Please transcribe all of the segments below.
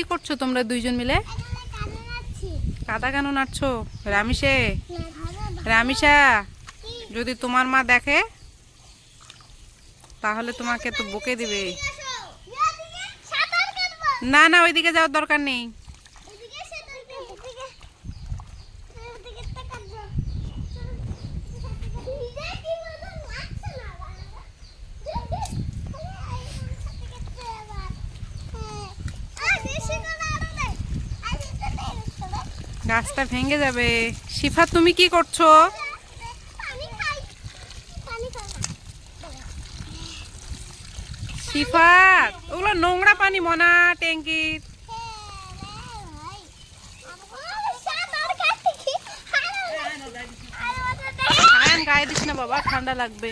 কি করছো তোমরা দুইজন মিলে? কাদা কেন নাড়ছো? রামিসা, যদি তোমার মা দেখে তাহলে তোমাকে তো বকে দিবে। না না, ওইদিকে যাওয়ার দরকার নেই। গাছটা ভেঙে যাবে। শিফা, তুমি কি করছো? শিফা, ওগুলো নোংরা পানি মনা ট্যাঙ্কির। আয়ন, গায়ে দিস না বাবা, ঠান্ডা লাগবে।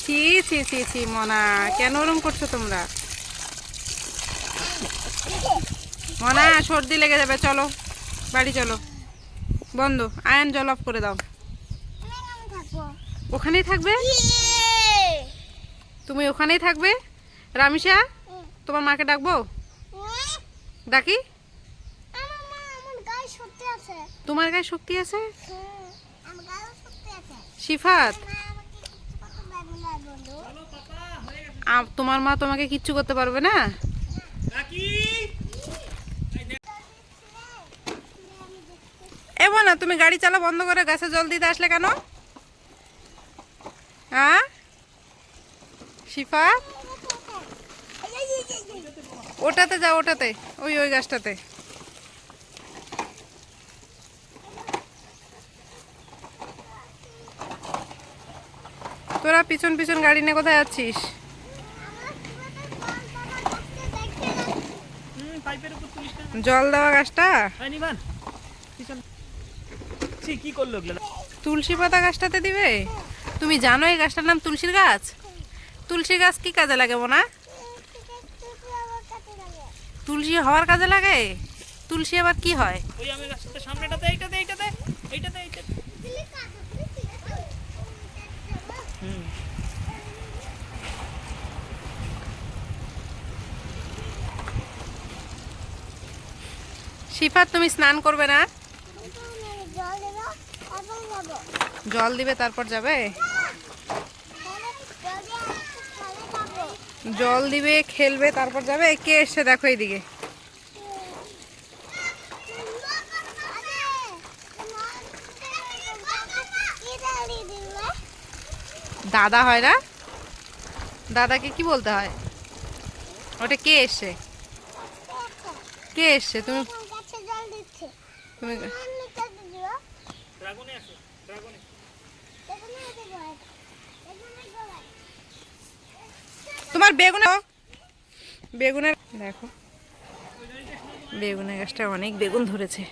ছি ছি ছি ছি মনা, কেন ওরম করছো তোমরা? মনা, সর্দি লেগে যাবে, চলো বাড়ি চলো। বন্ধ। আয়ন, জল অফ করে দাও। ওখানেই থাকবে? তুমি ওখানেই থাকবে? রামিসা, তোমার মাকে ডাকবো? ডাকি? তোমার গায়ে শক্তি আছে? শিফাত, তোমার মা তোমাকে কিচ্ছু করতে পারবে না। এবো না, তুমি গাড়ি চালা বন্ধ করে গাছে জল দিতে আসলে কেন? হ্যাঁ শিফা, ওটাতে যাও, ওটাতে, ওই ওই গাছটাতে। তোরা পিছন পিছন গাড়ি নিয়ে কোথায় যাচ্ছিস? জল দেওয়া গাছটা তুলসী পাতা গাছটাতে দিবে। তুমি জানো এই গাছটার নাম তুলসীর গাছ? তুলসী গাছ কি কাজে লাগে মোনা? তুলসী হওয়ার কাজে লাগে? তুলসী আবার কি হয়? শিফা, তুমি স্নান করবে না? জল দিবে তারপর যাবে? জল দিবে, খেলবে, তারপর যাবে? কে এসছে দেখো এইদিকে। দাদা হয় না? দাদাকে কি বলতে হয়? ওটা কে এসছে? কে এসছে? তুমি তুমি তোমার বেগুনের দেখো, বেগুনের গাছটা অনেক বেগুন ধরেছে।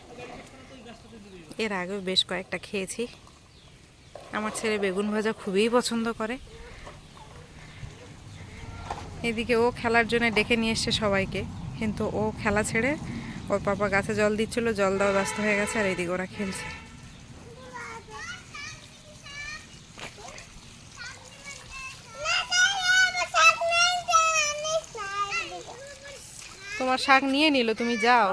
এর আগেও বেশ কয়েকটা খেয়েছি। আমার ছেলে বেগুন ভাজা খুবই পছন্দ করে। এদিকে ও খেলার জন্য ডেকে নিয়ে এসছে সবাইকে, কিন্তু ও খেলা ছেড়ে ওর পাপা গাছে জল দিচ্ছিল, জল দেওয়া ব্যস্ত হয়ে গেছে, আর এইদিকে ওরা খেলছে। তোমার শাক নিয়ে নিল, তুমি যাও।